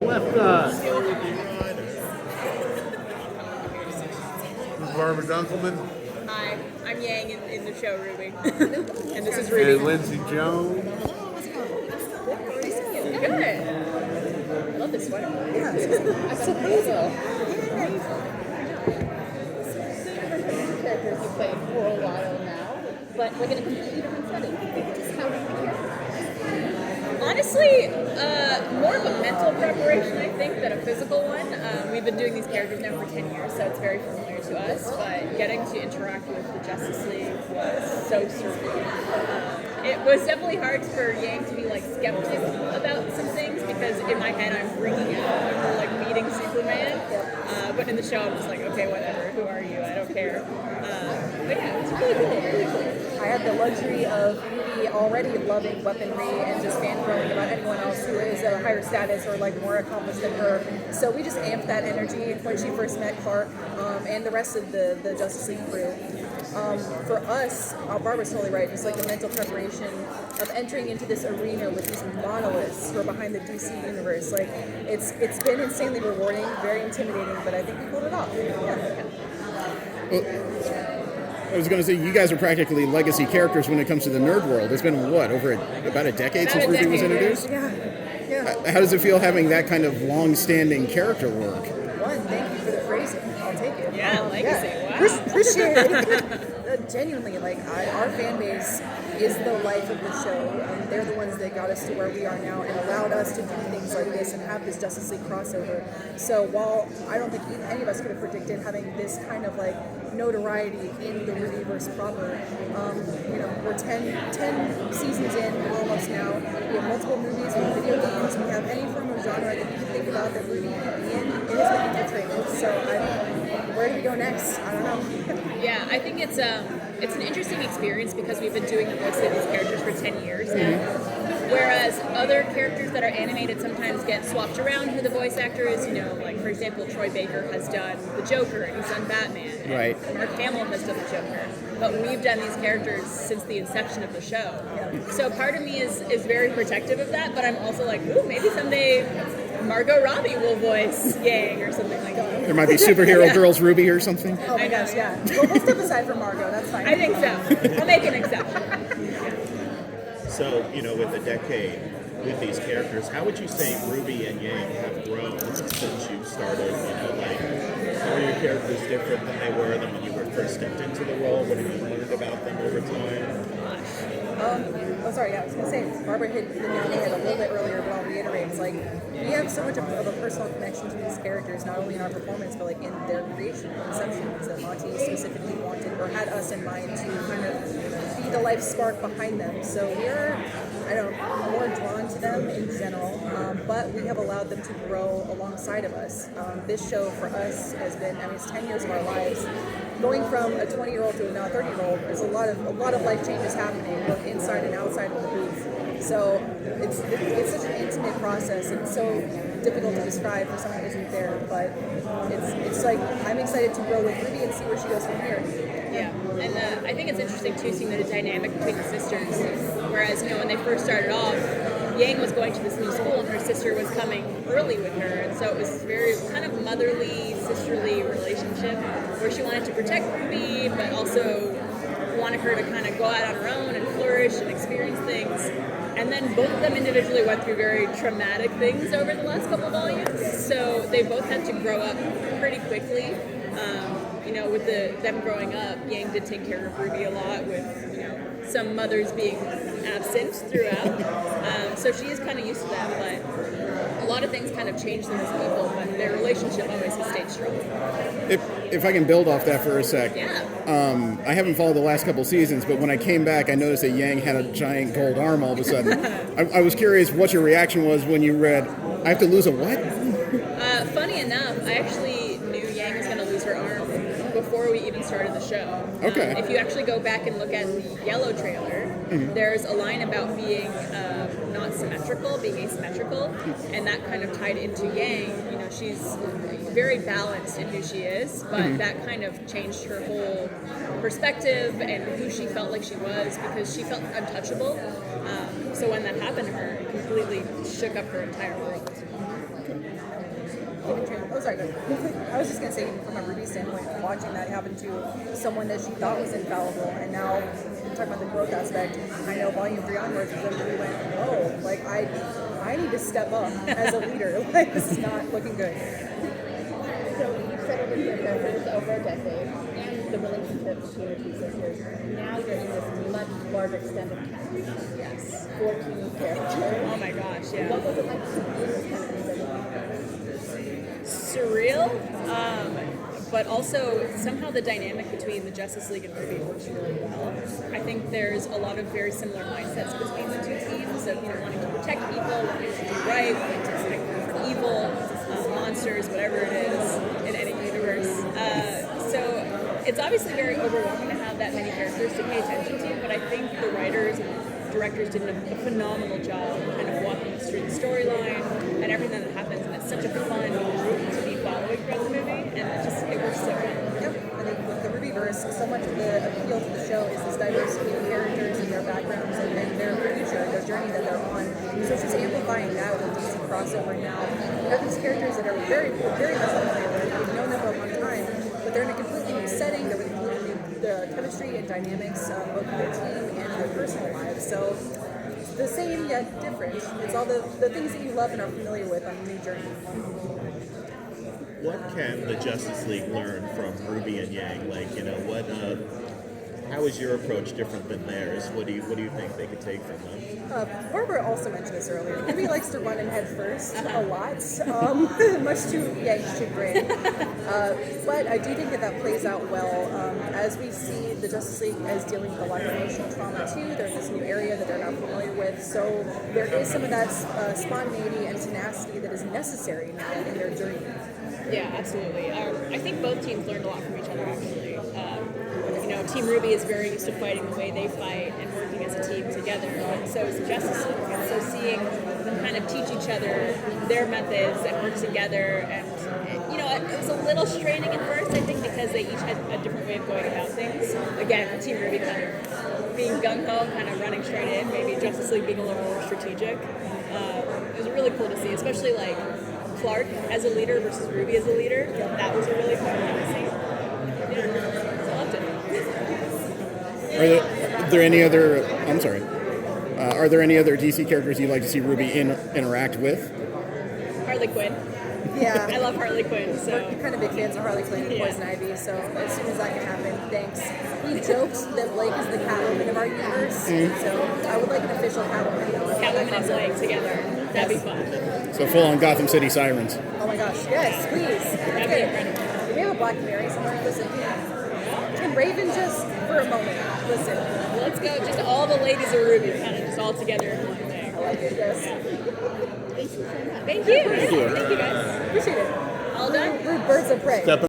Left Barbara Dunkelman. Hi, I'm Yang in the show RWBY. And this is RWBY. And Lindsay Jones. Good. I love this sweater. Yeah, I'm so cool. Characters you played for a while now, but like in a completely different setting. Just how did you characterize? Honestly, more of a mental preparation, I think, than a physical one. We've been doing these characters now for 10 years, so it's very familiar to us, but getting to interact with the Justice League was so surreal. It was definitely hard for Yang to be like skeptic about some things, because in my head I'm freaking out when we're like meeting Superman, but in the show I'm just like, okay, whatever, who are you? I don't care. But yeah, it's really cool, really cool. I had the luxury of really already loving weaponry and just fangirling about anyone else who is a higher status or like more accomplished than her. So we just amped that energy when she first met Clark and the rest of the Justice League crew. For us, Barbara's totally right, just like the mental preparation of entering into this arena with these monoliths who are behind the DC universe. Like it's been insanely rewarding, very intimidating, but I think we pulled it off. Yeah. I was going to say, you guys are practically legacy characters when it comes to the nerd world. It's been, about a decade since RWBY was introduced? Yeah. How does it feel having that kind of long-standing character work? One, thank you for the phrasing. I'll take it. Yeah, legacy. Yeah. Wow. Appreciate it. Genuinely, like our fan base is the life of the show. They're the ones that got us to where we are now and allowed us to do things like this and have this Justice League crossover. So while I don't think any of us could have predicted having this kind of like notoriety in the RWBYverse proper, we're 10 seasons in almost now. We have multiple movies, we have video games, we have any form of genre that you can think about that RWBY could be in. It has been infiltrated. So where do we go next? I don't know. Yeah, I think it's an interesting experience because we've been doing the voice of these characters for 10 years now. Whereas other characters that are animated sometimes get swapped around who the voice actor is. Like for example, Troy Baker has done the Joker and he's done Batman. Right. And Mark Hamill has done the Joker. But we've done these characters since the inception of the show. So part of me is very protective of that, but I'm also like, ooh, maybe someday Margot Robbie will voice Yang or something like that. There might be superhero girls RWBY or something. Oh my gosh, yeah. We'll step aside for Margot, that's fine. I think so. I'll make an exception. So, with a decade with these characters, how would you say RWBY and Yang have grown since you started? How are your characters different than they were than when you were first stepped into the role? What have you learned about them over time? I was going to say, Barbara hit the nail on the head a little bit earlier, but I'll reiterate. It's like, we have so much of a personal connection to these characters, not only in our performance, but like in their creation, conceptions that Monty specifically wanted or had us in mind to kind of be the life spark behind them. So we're, more drawn to them in general, but we have allowed them to grow alongside of us. This show for us has been, it's 10 years of our lives. Going from a 20-year-old to a now 30-year-old, there's a lot of life changes happening, both inside and outside of the booth. So it's such an intimate process. It's so difficult to describe for someone who isn't there, but it's like I'm excited to grow with RWBY and see where she goes from here. Yeah, and I think it's interesting too seeing the dynamic between the sisters. Whereas when they first started off, Yang was going to this new school and her sister was coming early with her, and so it was very kind of motherly, sisterly relationship where she wanted to protect RWBY, but also wanted her to kind of go out on her own and flourish and experience things. And then both of them individually went through very traumatic things over the last couple of volumes, so they both had to grow up pretty quickly. With them growing up, Yang did take care of RWBY a lot with, some mothers being absent throughout. So she is kind of used to that, but a lot of things kind of changed them as people, but their relationship always has stayed strong. If I can build off that for a sec. Yeah. I haven't followed the last couple seasons, but when I came back, I noticed that Yang had a giant gold arm all of a sudden. I was curious what your reaction was when you read, I have to lose a what? Funny enough, I actually knew Yang was going to lose her arm before we even started the show. Okay. If you actually go back and look at the yellow trailer, there's a line about being not symmetrical, being asymmetrical, and that kind of tied into Yang. She's very balanced in who she is, but that kind of changed her whole perspective and who she felt like she was, because she felt untouchable. So when that happened to her, it completely shook up her entire world. Oh, sorry. I was just gonna say, from a Ruby standpoint, watching that happen to someone that she thought was infallible, and now talking about the growth aspect, I know Volume 3 onwards is when Ruby went, oh, like I need to step up as a leader. Like this is not looking good. So you've settled into your characters over a decade, and the relationship between the two sisters. Now you're in this much larger extended cast. Yes. 14 characters. Oh my gosh, yeah. What was it like to be in this kind of environment? Surreal, but also somehow the dynamic between the Justice League and RWBY works really well. I think there's a lot of very similar mindsets between the two teams of wanting to protect people, wanting to do right, wanting to protect them from evil, monsters, whatever it is in any universe. So it's obviously very overwhelming to have that many characters to pay attention to, but I think the writers and directors did a phenomenal job kind of walking us through the storyline and everything that happens, and it's such a fun group to be following throughout the movie, and it works so well. Yep. I think with the RWBYverse, so much of the appeal to the show is this diversity of characters and their backgrounds and their future, their journey that they're on. So it's just amplifying that with DC crossover now. You have these characters that are very, very much familiar with. We've known them for a long time, but they're in a completely new setting. They're with completely new the chemistry and dynamics both of their team and their personal lives. So it's the same yet different. It's all the things that you love and are familiar with on a new journey. What can the Justice League learn from RWBY and Yang? Like, how is your approach different than theirs? What do you think they could take from them? Barbara also mentioned this earlier. RWBY likes to run in head first a lot, much to Yang's chagrin. But I do think that plays out well as we see the Justice League as dealing with a lot of emotional trauma too. They're in this new area that they're not familiar with, so there is some of that spontaneity and tenacity that is necessary now in their journey. Yeah, absolutely. I think both teams learned a lot from each other, actually. Team RWBY is very used to fighting the way they fight and working as a team together, and so is the Justice League. And so seeing them kind of teach each other their methods and work together, and it was a little straining at first, I think, because they each had a different way of going about things. Again, Team RWBY kind of being gung-ho, kind of running straight in, maybe Justice League being a little more strategic. It was really cool to see, especially like Clark as a leader versus RWBY as a leader. That was a really fun thing to see. Yeah, I loved it. Are there any other? I'm sorry. Are there any other DC characters you'd like to see RWBY interact with? Harley Quinn. Yeah. I love Harley Quinn. So We're kind of big fans of Harley Quinn and Poison Ivy, so as soon as that can happen, thanks. We joked that Blake is the Catwoman of our universe, so I would like an official Catwoman. Catwoman and Blake together. That'd be fun. So full on Gotham City Sirens. Oh my gosh, yes, please. That'd be incredible. Do we have a Black Mary somewhere? Listen, can Raven just, for a moment, listen. Let's go. Just all the ladies of RWBY, kind of just all together in one thing. I like it, yes. Thank you. Thank you, guys. Appreciate it. All done. We're birds of prey.